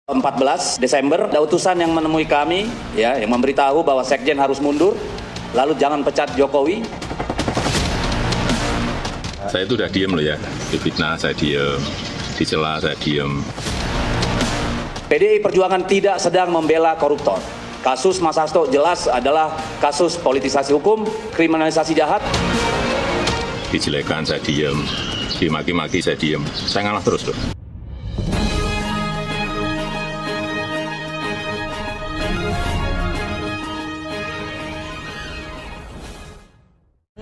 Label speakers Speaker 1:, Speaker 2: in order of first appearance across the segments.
Speaker 1: 14 Desember ada utusan yang menemui kami ya, yang memberitahu bahwa Sekjen harus mundur, lalu jangan pecat Jokowi.
Speaker 2: Saya itu udah diem loh ya, difitnah saya diem, dicela saya diem.
Speaker 1: PDI Perjuangan tidak sedang membela koruptor. Kasus Mas Hasto jelas adalah kasus politisasi hukum, kriminalisasi jahat.
Speaker 2: Dijelekan saya diem, dimaki-maki saya diem, saya ngalah terus loh.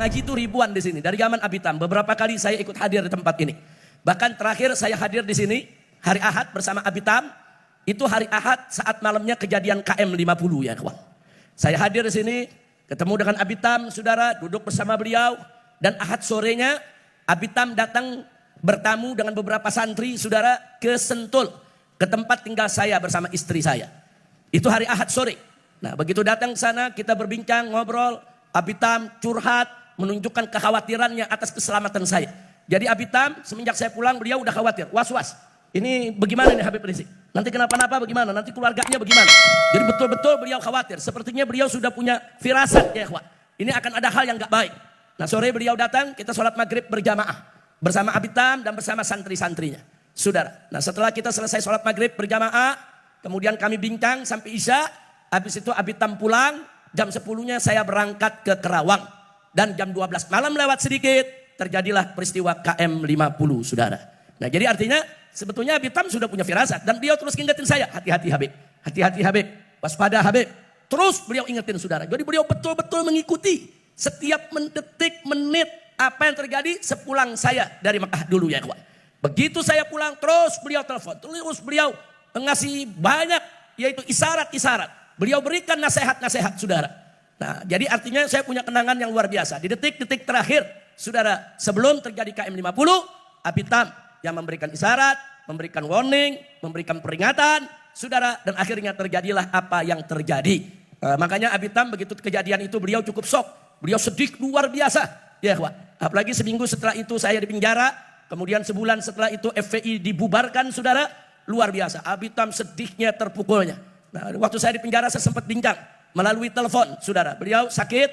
Speaker 3: Ngaji itu ribuan di sini dari zaman Abitam. Beberapa kali saya ikut hadir di tempat ini. Bahkan terakhir saya hadir di sini hari Ahad bersama Abitam. Itu hari Ahad saat malamnya kejadian KM 50 ya kawan. Saya hadir di sini ketemu dengan Abitam, saudara, duduk bersama beliau, dan Ahad sorenya Abitam datang bertamu dengan beberapa santri saudara ke Sentul, ke tempat tinggal saya bersama istri saya. Itu hari Ahad sore. Nah, begitu datang ke sana kita berbincang, ngobrol, Abitam curhat, menunjukkan kekhawatirannya atas keselamatan saya. Jadi Abitam semenjak saya pulang beliau udah khawatir, was-was. Ini bagaimana nih Habib Rizik? Nanti kenapa-napa bagaimana? Nanti keluarganya bagaimana? Jadi betul-betul beliau khawatir. Sepertinya beliau sudah punya firasat ya ikhwan. Ini akan ada hal yang gak baik. Nah sore beliau datang, kita sholat maghrib berjamaah. Bersama Abitam dan bersama santri-santrinya. Saudara, nah setelah kita selesai sholat maghrib berjamaah, kemudian kami bincang sampai Isya. Habis itu Abitam pulang, jam 10-nya saya berangkat ke Kerawang. Dan jam 12 malam lewat sedikit, terjadilah peristiwa KM 50 saudara. Nah jadi artinya sebetulnya Abitam sudah punya firasat. Dan beliau terus ingetin saya, hati-hati Habib, hati-hati Habib, waspada Habib. Terus beliau ingetin saudara. Jadi beliau betul-betul mengikuti setiap detik, menit apa yang terjadi sepulang saya dari Mekah dulu ya kawan. Begitu saya pulang terus beliau telepon, terus beliau mengasih banyak yaitu isyarat-isyarat. Beliau berikan nasihat-nasihat saudara. Nah jadi artinya saya punya kenangan yang luar biasa. Di detik-detik terakhir saudara sebelum terjadi KM 50, Abitam yang memberikan isyarat, memberikan warning, memberikan peringatan saudara. Dan akhirnya terjadilah apa yang terjadi. Makanya Abitam begitu kejadian itu beliau cukup shock. Beliau sedih luar biasa. Ya kawan. Apalagi seminggu setelah itu saya di penjara. Kemudian sebulan setelah itu FPI dibubarkan saudara. Luar biasa. Abitam sedihnya terpukulnya. Nah, waktu saya di penjara saya sempat bincang melalui telepon, saudara. Beliau sakit,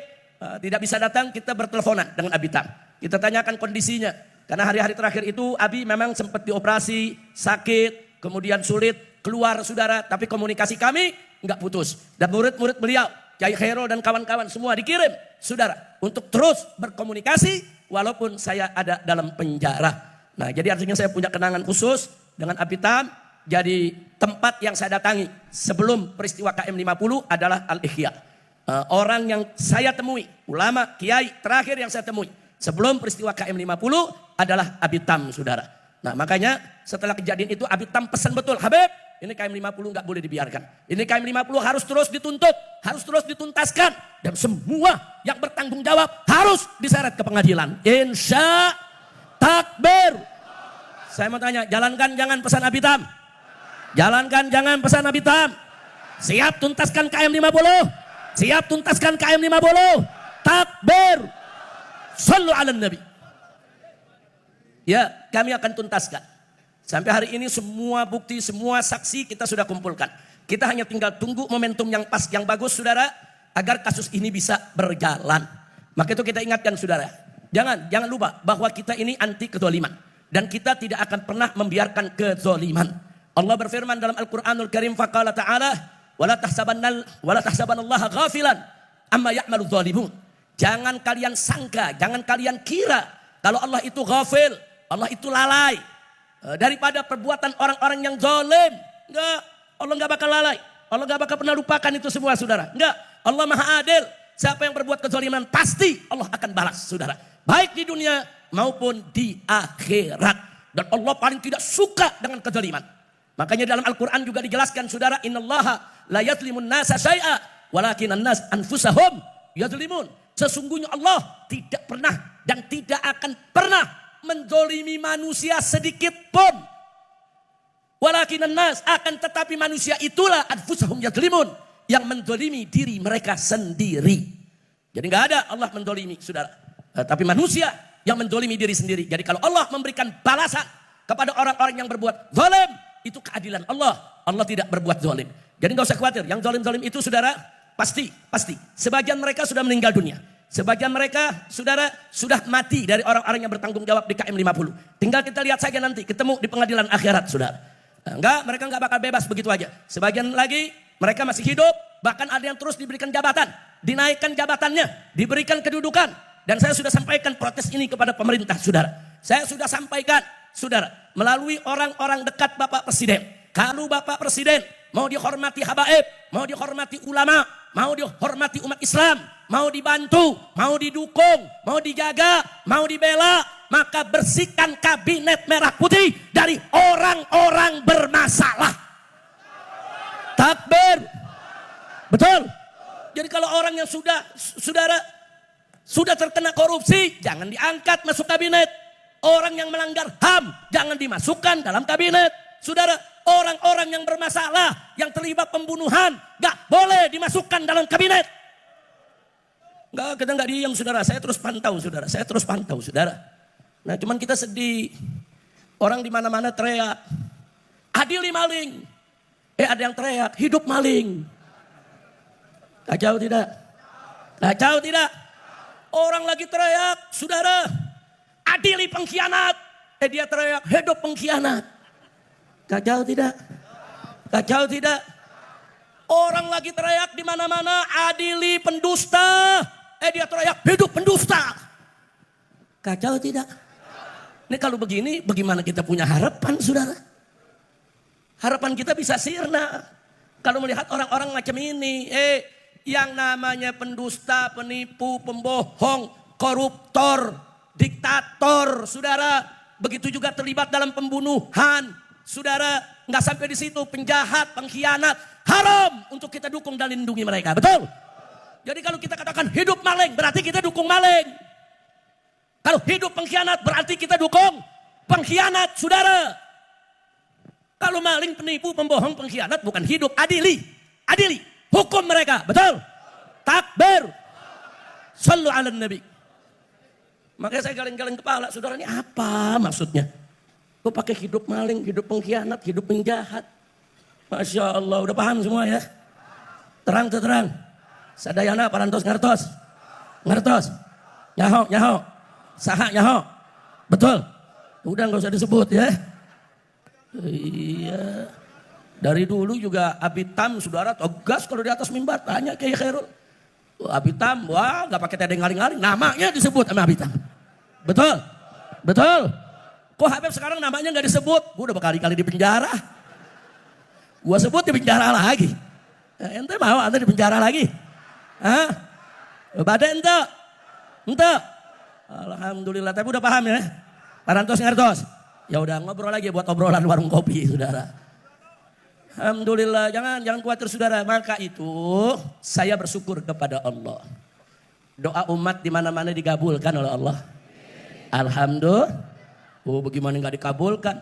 Speaker 3: tidak bisa datang, kita berteleponan dengan Abitam. Kita tanyakan kondisinya. Karena hari-hari terakhir itu Abi memang sempat dioperasi, sakit, kemudian sulit keluar, saudara. Tapi komunikasi kami nggak putus. Dan murid-murid beliau, Kiai Khairul dan kawan-kawan semua dikirim, saudara, untuk terus berkomunikasi walaupun saya ada dalam penjara. Nah, jadi artinya saya punya kenangan khusus dengan Abitam. Jadi tempat yang saya datangi sebelum peristiwa KM 50 adalah Al-Ihya. Orang yang saya temui, ulama, kiai terakhir yang saya temui sebelum peristiwa KM 50 adalah Abitam saudara. Nah makanya setelah kejadian itu Abitam pesan betul, Habib ini KM 50 gak boleh dibiarkan. Ini KM 50 harus terus dituntut, harus terus dituntaskan. Dan semua yang bertanggung jawab harus diseret ke pengadilan. Insya takbir. Saya mau tanya, jalankan jangan pesan Abitam. Jalankan jangan pesan Abitam. Siap tuntaskan KM 50. Siap tuntaskan KM 50. Takbir. Sallu ala Nabi. Ya kami akan tuntaskan. Sampai hari ini semua bukti, semua saksi kita sudah kumpulkan. Kita hanya tinggal tunggu momentum yang pas, yang bagus saudara. Agar kasus ini bisa berjalan. Maka itu kita ingatkan saudara. Jangan lupa bahwa kita ini anti kezaliman. Dan kita tidak akan pernah membiarkan kezaliman. Allah berfirman dalam Al-Quranul Karim, faqala ta'ala, wala tahsabannallaha ghafilan amma ya'malu dhalimun. Jangan kalian sangka, jangan kalian kira kalau Allah itu ghafil, Allah itu lalai daripada perbuatan orang-orang yang zalim. Enggak, Allah enggak bakal lalai. Allah enggak bakal pernah lupakan itu semua saudara. Enggak, Allah Maha Adil. Siapa yang berbuat kezaliman pasti Allah akan balas saudara. Baik di dunia maupun di akhirat. Dan Allah paling tidak suka dengan kezaliman. Makanya dalam Al-Quran juga dijelaskan saudara, innallaha la yazlimun nasa syai'a walakinan nas anfusahum yazlimun. Sesungguhnya Allah tidak pernah dan tidak akan pernah menzalimi manusia sedikit pun. Walakinan nas, akan tetapi manusia itulah anfusahum yazlimun, yang menzalimi diri mereka sendiri. Jadi nggak ada Allah menzalimi saudara, tapi manusia yang menzalimi diri sendiri. Jadi kalau Allah memberikan balasan kepada orang-orang yang berbuat zalim, itu keadilan Allah. Allah tidak berbuat zalim. Jadi nggak usah khawatir. Yang zalim-zalim itu saudara pasti. Sebagian mereka sudah meninggal dunia. Sebagian mereka saudara sudah mati dari orang-orang yang bertanggung jawab di KM 50. Tinggal kita lihat saja nanti ketemu di pengadilan akhirat saudara. Mereka nggak bakal bebas begitu aja. Sebagian lagi mereka masih hidup. Bahkan ada yang terus diberikan jabatan. Dinaikkan jabatannya. Diberikan kedudukan. Dan saya sudah sampaikan protes ini kepada pemerintah saudara. Saya sudah sampaikan saudara. Melalui orang-orang dekat Bapak Presiden. Kalau Bapak Presiden mau dihormati habaib. Mau dihormati ulama. Mau dihormati umat Islam. Mau dibantu. Mau didukung. Mau dijaga. Mau dibela. Maka bersihkan kabinet merah putih dari orang-orang bermasalah. Takbir. Betul. Jadi kalau orang yang sudah terkena korupsi, jangan diangkat masuk kabinet. Orang yang melanggar HAM, jangan dimasukkan dalam kabinet. Saudara, orang-orang yang bermasalah, yang terlibat pembunuhan, gak boleh dimasukkan dalam kabinet. Kita nggak diam saudara, saya terus pantau saudara. Nah cuman kita sedih, orang di mana-mana teriak, adili maling. Ada yang teriak, hidup maling. Kacau tidak? Orang lagi teriak, saudara, adili pengkhianat. Dia teriak, hidup pengkhianat. Kacau tidak? Orang lagi teriak di mana-mana, adili pendusta. Dia teriak, hidup pendusta. Kacau tidak? Ini kalau begini, bagaimana kita punya harapan, saudara? Harapan kita bisa sirna. Kalau melihat orang-orang macam ini, yang namanya pendusta, penipu, pembohong, koruptor, diktator, saudara. Begitu juga terlibat dalam pembunuhan, saudara. Nggak sampai di situ, penjahat, pengkhianat, haram untuk kita dukung dan lindungi mereka, betul? Jadi kalau kita katakan hidup maling, berarti kita dukung maling. Kalau hidup pengkhianat, berarti kita dukung pengkhianat, saudara. Kalau maling, penipu, pembohong, pengkhianat, bukan hidup, adili. Hukum mereka, betul? Takbir. Sallu ala nabi. Makanya saya galeng-galeng kepala, saudara, ini apa maksudnya? Kok pakai hidup maling, hidup pengkhianat, hidup penjahat? Masya Allah, udah paham semua ya? Terang. Sadayana parantos ngertos. Nyaho. Saha nyaho. Betul. Udah nggak usah disebut ya. Iya. Dari dulu juga Abitam saudara tegas kalau di atas mimbar, tanya Kiai Khairul. Abitam, wah gak pakai tedeng ngaling-ngaling, namanya disebut sama Abitam. Betul. Kok Habib sekarang namanya gak disebut? Gue udah berkali-kali di penjara. Gue sebut di penjara lagi. Ente mau ente di penjara lagi? Hah? Badai ente? Alhamdulillah, tapi udah paham ya? Parantos ngertos? Ya udah ngobrol lagi buat obrolan warung kopi saudara. Alhamdulillah, jangan khawatir saudara. Maka itu saya bersyukur kepada Allah. Doa umat di mana-mana dikabulkan oleh Allah. Alhamdulillah. Bagaimana nggak dikabulkan?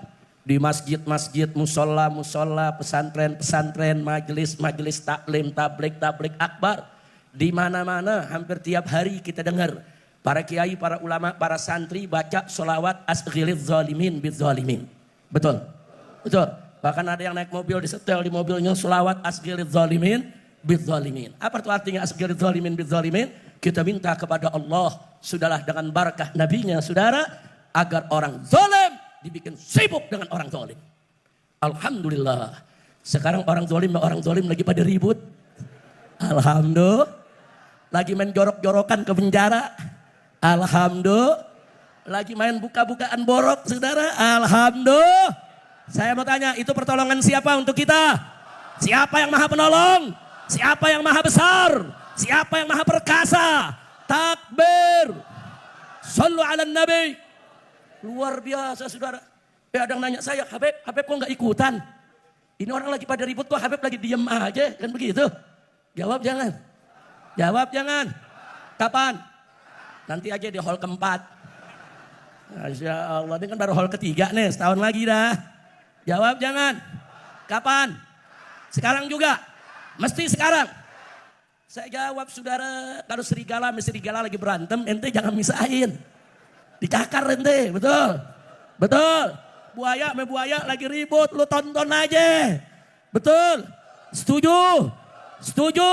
Speaker 3: Di masjid-masjid, musola, pesantren, majelis taklim, tablik akbar. Di mana-mana hampir tiap hari kita dengar para kiai, para ulama, para santri baca sholawat asghiliz zalimin bizzalimin. Betul. Bahkan ada yang naik mobil disetel di mobilnya sholawat asghiliz zalimin bizzalimin. Apa itu artinya asghiliz zalimin bizzalimin? Kita minta kepada Allah, sudahlah dengan barakah nabinya saudara, agar orang zalim dibikin sibuk dengan orang zalim. Alhamdulillah. Sekarang orang zalim lagi pada ribut. Alhamdulillah. Lagi main jorok-jorokan ke penjara. Alhamdulillah. Lagi main buka-bukaan borok saudara. Alhamdulillah. Saya mau tanya, itu pertolongan siapa untuk kita? Siapa yang maha penolong? Siapa yang maha besar? Siapa yang maha perkasa? Takbir. Sallu ala nabi. Luar biasa saudara. Ada yang nanya saya, Habib kok gak ikutan? Ini orang lagi pada ribut kok Habib lagi diem aja, kan begitu? Jawab jangan. Kapan? Nanti aja di hall keempat. Masya Allah, ini kan baru hall ketiga nih, setahun lagi dah. Jawab jangan. Kapan? Sekarang juga. Mesti sekarang. Saya jawab saudara, kalau serigala lagi berantem, ente jangan misahin. Dicakar ente, betul. Buaya lagi ribut, lu tonton aja. Betul. Setuju. Setuju.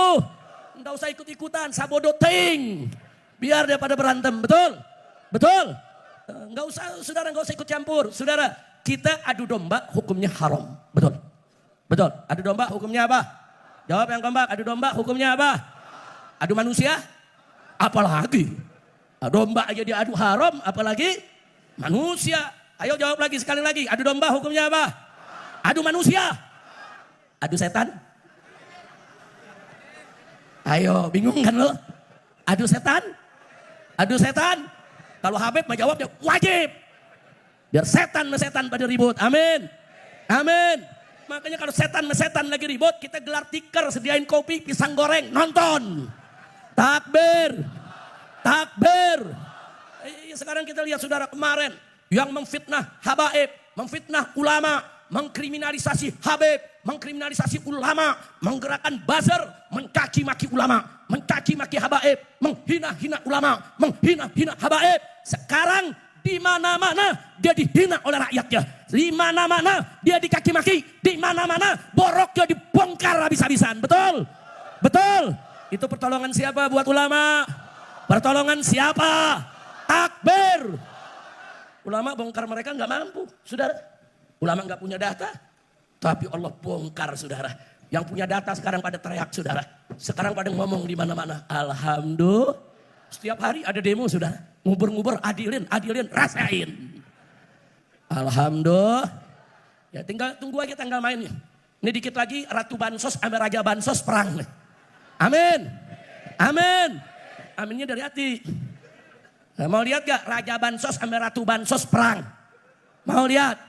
Speaker 3: Nggak usah ikut-ikutan, sabodo ting. Biar daripada berantem, betul? Betul? Nggak usah, saudara nggak usah ikut campur. Saudara, kita adu domba hukumnya haram. Betul? Betul. Adu domba hukumnya apa? Jawab yang kompak, adu domba hukumnya apa? Adu manusia? Apalagi? Domba aja dia adu haram, apalagi manusia. Ayo jawab lagi, sekali lagi. Adu domba hukumnya apa? Adu manusia? Adu setan? Ayo, bingung kan lo? Adu setan? Adu setan? Kalau Habib mah jawabnya wajib. Biar setan mesetan pada ribut. Amin. Amin. Makanya kalau setan mesetan lagi ribut, kita gelar tikar, sediain kopi, pisang goreng, nonton. Takbir. Takbir. Sekarang kita lihat saudara kemarin yang memfitnah habaib, memfitnah ulama, mengkriminalisasi habib, mengkriminalisasi ulama, menggerakkan buzzer, mencaci maki ulama, mencaci maki habaib, menghina-hina ulama, menghina-hina habaib. Sekarang di mana-mana dia dihina oleh rakyatnya. Di mana-mana dia dikaki maki, di mana-mana boroknya dibongkar habis-habisan. Betul? Betul? Itu pertolongan siapa buat ulama? Pertolongan siapa? Takbir. Ulama bongkar mereka nggak mampu, saudara. Ulama nggak punya data, tapi Allah bongkar, saudara. Yang punya data sekarang pada teriak, saudara. Sekarang pada ngomong di mana-mana. Alhamdulillah. Setiap hari ada demo, saudara. Ngubur-ngubur, adilin, adilin, rasain. Alhamdulillah. Ya tinggal tunggu aja tanggal mainnya. Ini dikit lagi Ratu Bansos sama Raja Bansos perang. Amin. Amin. Aminnya dari hati. Nah, mau lihat gak Raja Bansos sama Ratu Bansos perang? Mau lihat?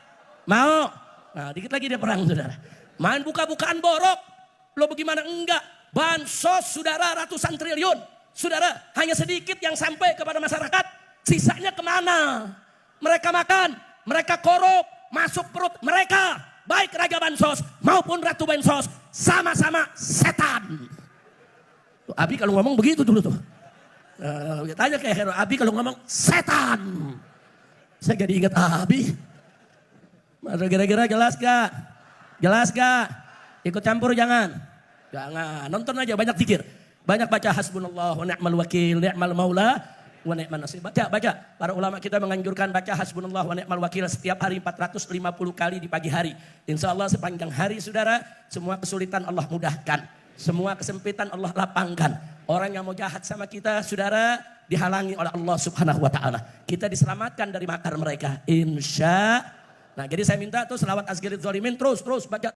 Speaker 3: Mau? Nah dikit lagi dia perang, saudara. Main buka-bukaan borok. Lo bagaimana enggak? Bansos saudara ratusan triliun. Saudara hanya sedikit yang sampai kepada masyarakat. Sisanya kemana? Mereka makan, mereka korup, masuk perut mereka. Baik Raja Bansos maupun Ratu Bansos sama-sama setan. Tuh, Abi kalau ngomong begitu dulu tuh. Tanya kayak Hero, Abi kalau ngomong setan. Saya jadi ingat Abi. Masa kira-kira jelas gak? Jelas gak? Ikut campur jangan. Jangan, nonton aja, banyak zikir. Banyak baca hasbunallah wa ni'mal wakil, ni'mal maula wa ni'man nasir. Baca. Para ulama kita menganjurkan baca hasbunallah wa ni'mal wakil setiap hari 450 kali di pagi hari. Insya Allah sepanjang hari saudara, semua kesulitan Allah mudahkan. Semua kesempitan Allah lapangkan. Orang yang mau jahat sama kita, saudara, dihalangi oleh Allah Subhanahu wa taala. Kita diselamatkan dari makar mereka. Insya. Nah, jadi saya minta tuh selawat azkirid zalimin terus baca.